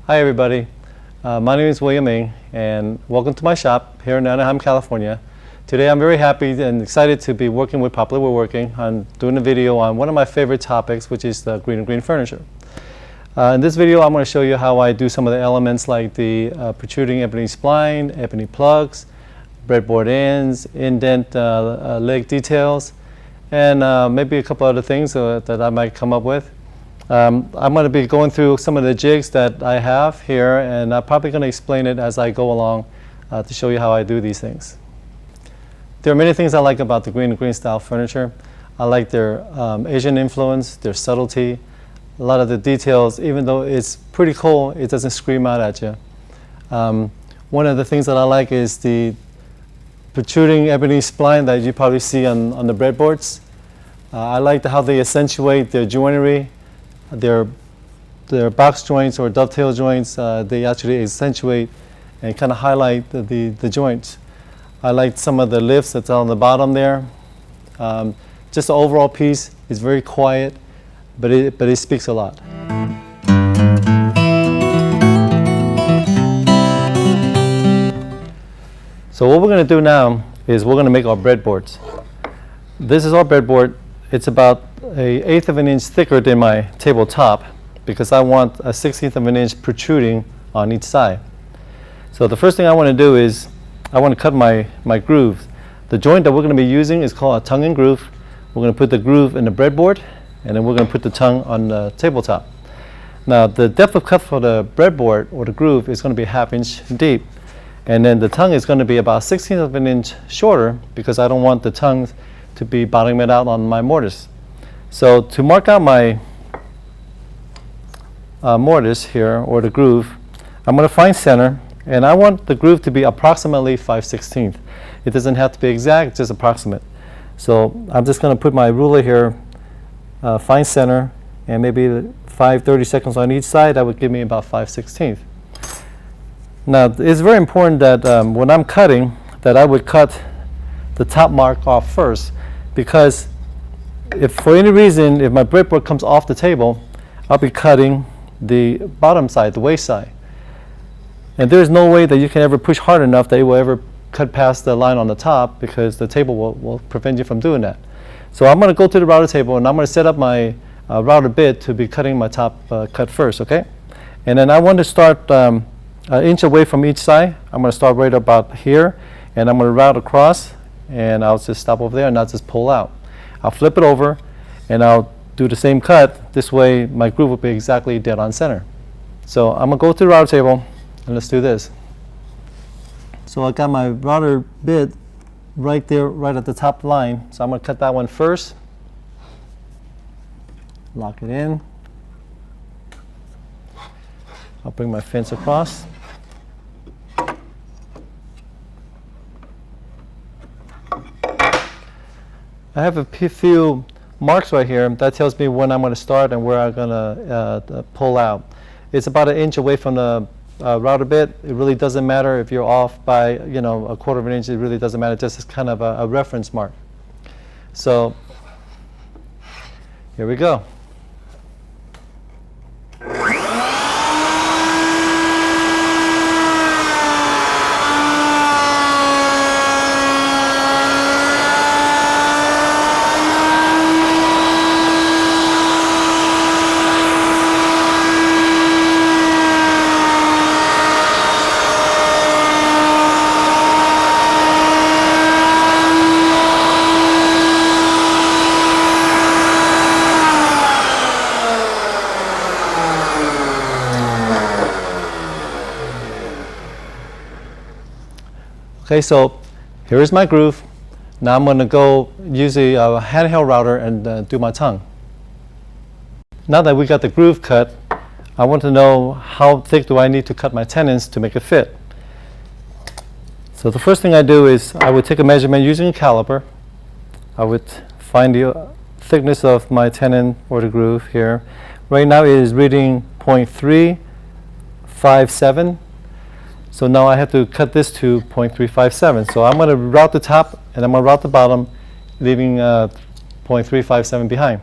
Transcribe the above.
Hi everybody, my name is William Ng and welcome to my shop here in Anaheim, California. Today I'm very happy and excited to be working with Popular Woodworking on doing a video on one of my favorite topics, which is the Greene Greene furniture. In this video I'm going to show you how I do some of the elements like the protruding ebony spline, ebony plugs, breadboard ends, indent leg details, and maybe a couple other things that I might come up with. I'm going to be going through some of the jigs that I have here, and I'm probably going to explain it as I go along to show you how I do these things. There are many things I like about the Greene Greene style furniture. I like their Asian influence, their subtlety, a lot of the details. Even though it's pretty cool, it doesn't scream out at you. One of the things that I like is the protruding ebony spline that you probably see on the breadboards. I like how they accentuate their joinery. Their box joints or dovetail joints, they actually accentuate and kind of highlight the joints. I like some of the lifts that's on the bottom there. Just the overall piece is very quiet, but it speaks a lot. So what we're going to do now is we're going to make our breadboards. This is our breadboard. It's about an 1/8 of an inch thicker than my tabletop because I want a 1/16 of an inch protruding on each side. So the first thing I want to do is I want to cut my grooves. The joint that we're going to be using is called a tongue and groove. We're going to put the groove in the breadboard, and then we're going to put the tongue on the tabletop. Now the depth of cut for the breadboard or the groove is going to be 1/2 inch deep, and then the tongue is going to be about 1/16 of an inch shorter because I don't want the tongue to be bottoming out on my mortise. So to mark out my mortise here, or the groove, I'm going to find center, and I want the groove to be approximately 5/16. It doesn't have to be exact, just approximate. So I'm just going to put my ruler here, find center, and maybe 5 30-seconds on each side. That would give me about 5/16. Now it's very important that when I'm cutting, that I would cut the top mark off first, because if for any reason, if my breadboard comes off the table, I'll be cutting the bottom side, the waist side. And there's no way that you can ever push hard enough that it will ever cut past the line on the top, because the table will prevent you from doing that. So I'm going to go to the router table and I'm going to set up my router bit to be cutting my top cut first, okay? And then I want to start an inch away from each side. I'm going to start right about here, and I'm going to route across, and I'll just stop over there and I'll just pull out. I'll flip it over and I'll do the same cut. This way my groove will be exactly dead on center. So I'm going to go to the router table and let's do this. So I got my router bit right there, right at the top line. So I'm going to cut that one first. Lock it in. I'll bring my fence across. I have a few marks right here. That tells me when I'm going to start and where I'm going to pull out. It's about 1 inch away from the router bit. It really doesn't matter if you're off by, you know, 1/4 of an inch. It really doesn't matter. Just as kind of a reference mark. So here we go. Okay, so here is my groove. Now I'm going to go use a handheld router and do my tongue. Now that we got the groove cut, I want to know how thick do I need to cut my tenons to make it fit. So the first thing I do is I would take a measurement using a caliper. I would find the thickness of my tenon or the groove here. Right now it is reading 0.357. So now I have to cut this to 0.357. So I'm going to route the top and I'm going to route the bottom, leaving 0.357 behind.